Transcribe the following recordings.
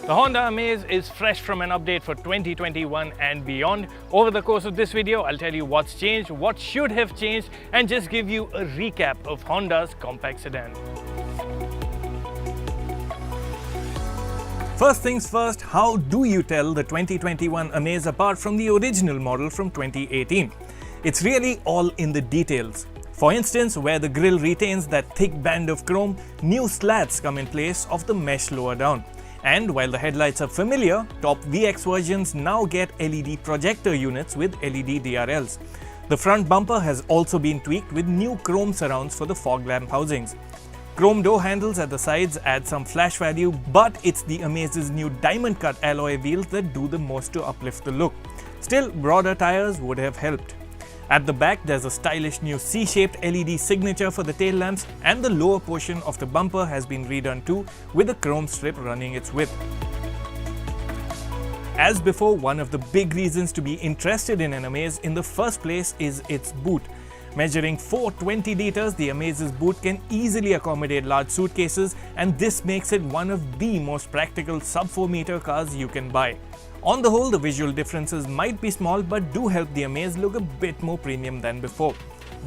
The Honda Amaze is fresh from an update for 2021 and beyond. Over the course of this video, I'll tell you what's changed, what should have changed, and just give you a recap of Honda's compact sedan. First things first, how do you tell the 2021 Amaze apart from the original model from 2018? It's really all in the details. For instance, where the grille retains that thick band of chrome, new slats come in place of the mesh lower down. And while the headlights are familiar, top VX versions now get LED projector units with LED DRLs. The front bumper has also been tweaked with new chrome surrounds for the fog lamp housings. Chrome door handles at the sides add some flash value, but it's the Amaze's new diamond cut alloy wheels that do the most to uplift the look. Still, broader tires would have helped. At the back, there's a stylish new C-shaped LED signature for the tail lamps, and the lower portion of the bumper has been redone too, with a chrome strip running its width. As before, one of the big reasons to be interested in an Amaze in the first place is its boot. Measuring 420 liters, the Amaze's boot can easily accommodate large suitcases, and this makes it one of the most practical sub-4 meter cars you can buy. On the whole, the visual differences might be small but do help the Amaze look a bit more premium than before.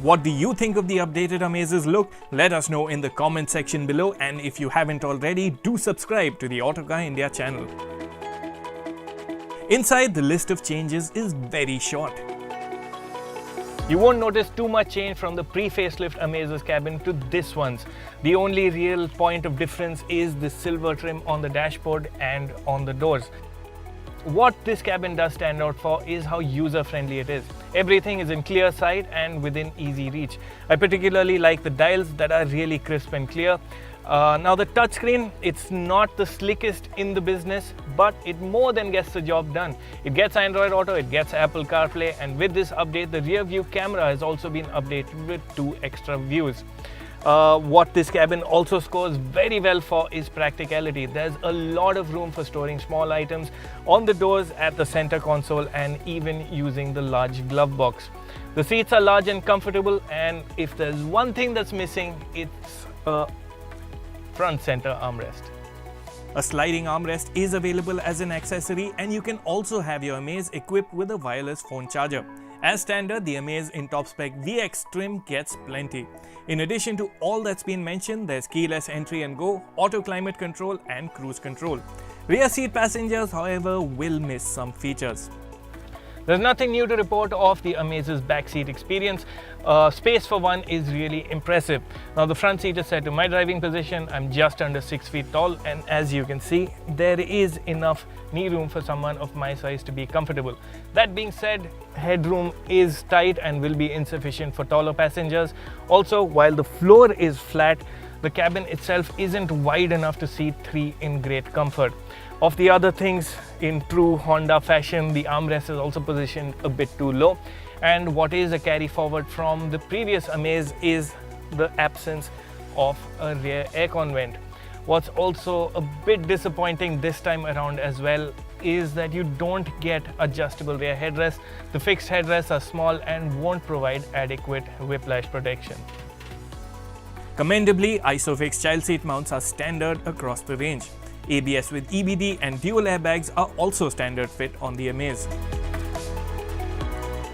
What do you think of the updated Amaze's look? Let us know in the comment section below, and if you haven't already, do subscribe to the Autocar India channel. Inside, the list of changes is very short. You won't notice too much change from the pre-facelift Amaze's cabin to this one's. The only real point of difference is the silver trim on the dashboard and on the doors. What this cabin does stand out for is how user-friendly it is. Everything is in clear sight and within easy reach. I particularly like the dials that are really crisp and clear. Now the touchscreen, it's not the slickest in the business, but it more than gets the job done. It gets Android Auto, it gets Apple CarPlay, and with this update, the rear view camera has also been updated with 2 extra views. What this cabin also scores very well for is practicality. There's a lot of room for storing small items on the doors, at the center console, and even using the large glove box. The seats are large and comfortable, and if there's one thing that's missing, it's a front center armrest. A sliding armrest is available as an accessory, and you can also have your Amaze equipped with a wireless phone charger. As standard, the Amaze in top-spec VX trim gets plenty. In addition to all that's been mentioned, there's keyless entry and go, auto climate control, and cruise control. Rear seat passengers, however, will miss some features. There's nothing new to report of the Amaze's backseat experience. Space for one is really impressive. Now the front seat is set to my driving position. I'm just under 6 feet tall, and as you can see, there is enough knee room for someone of my size to be comfortable. That being said, headroom is tight and will be insufficient for taller passengers. Also, while the floor is flat, the cabin itself isn't wide enough to seat 3 in great comfort. Of the other things, in true Honda fashion, the armrest is also positioned a bit too low. And what is a carry forward from the previous Amaze is the absence of a rear aircon vent. What's also a bit disappointing this time around as well is that you don't get adjustable rear headrests. The fixed headrests are small and won't provide adequate whiplash protection. Commendably, ISOFIX child seat mounts are standard across the range. ABS with EBD and dual airbags are also standard fit on the Amaze.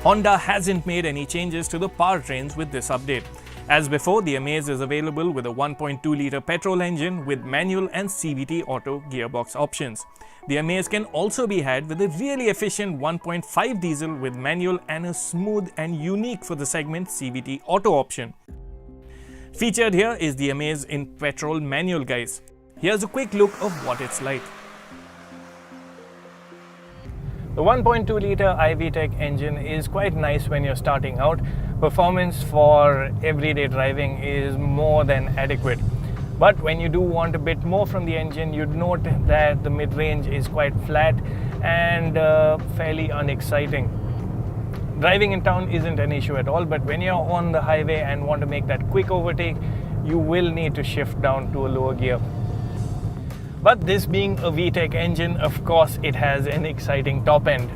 Honda hasn't made any changes to the powertrains with this update. As before, the Amaze is available with a 1.2-litre petrol engine with manual and CVT auto gearbox options. The Amaze can also be had with a really efficient 1.5 diesel with manual and a smooth and unique for the segment CVT auto option. Featured here is the Amaze in petrol manual, guys. Here's a quick look of what it's like. The 1.2-litre iVTEC engine is quite nice when you're starting out. Performance for everyday driving is more than adequate. But when you do want a bit more from the engine, you'd note that the mid-range is quite flat and fairly unexciting. Driving in town isn't an issue at all, but when you're on the highway and want to make that quick overtake, you will need to shift down to a lower gear. But this being a VTEC engine, of course, it has an exciting top end.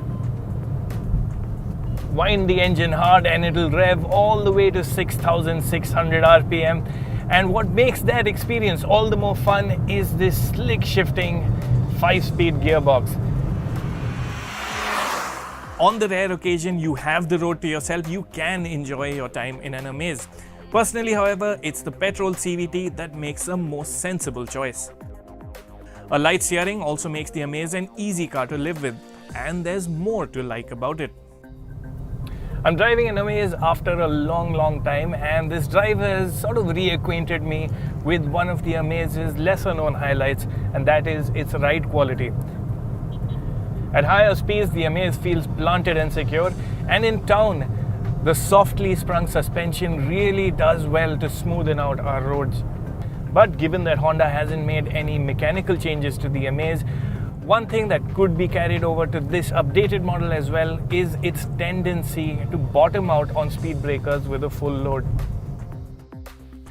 Wind the engine hard and it'll rev all the way to 6,600 RPM. And what makes that experience all the more fun is this slick shifting 5-speed gearbox. On the rare occasion you have the road to yourself, you can enjoy your time in an Amaze. Personally, however, it's the petrol CVT that makes a more sensible choice. A light steering also makes the Amaze an easy car to live with, and there's more to like about it. I'm driving an Amaze after a long time, and this drive has sort of reacquainted me with one of the Amaze's lesser known highlights, and that is its ride quality. At higher speeds, the Amaze feels planted and secure, and in town, the softly sprung suspension really does well to smoothen out our roads. But given that Honda hasn't made any mechanical changes to the Amaze, one thing that could be carried over to this updated model as well is its tendency to bottom out on speed breakers with a full load.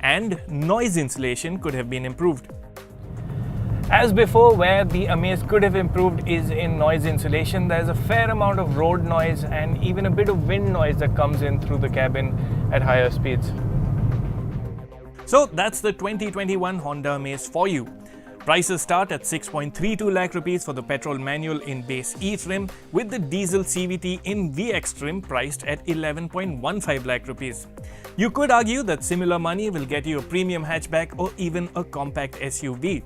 And noise insulation could have been improved. As before, where the Amaze could have improved is in noise insulation. There's a fair amount of road noise and even a bit of wind noise that comes in through the cabin at higher speeds. So that's the 2021 Honda Amaze for you. Prices start at 6.32 lakh rupees for the petrol manual in base E trim, with the diesel CVT in VX trim priced at 11.15 lakh rupees. You could argue that similar money will get you a premium hatchback or even a compact SUV.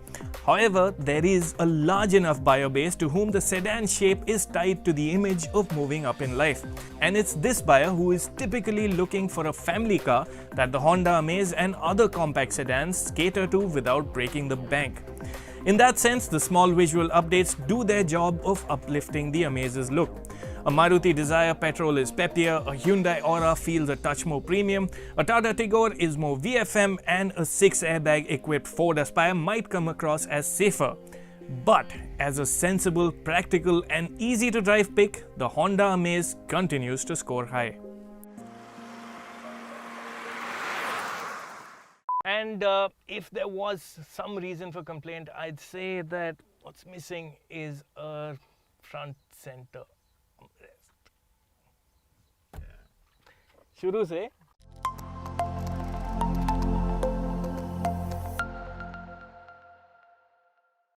However, there is a large enough buyer base to whom the sedan shape is tied to the image of moving up in life. And it's this buyer who is typically looking for a family car that the Honda Amaze and other compact sedans cater to without breaking the bank. In that sense, the small visual updates do their job of uplifting the Amaze's look. A Maruti Dzire petrol is peppier, a Hyundai Aura feels a touch more premium, a Tata Tigor is more VFM, and a 6-airbag equipped Ford Aspire might come across as safer. But as a sensible, practical and easy to drive pick, the Honda Amaze continues to score high. And if there was some reason for complaint, I'd say that what's missing is a front center armrest. शुरू से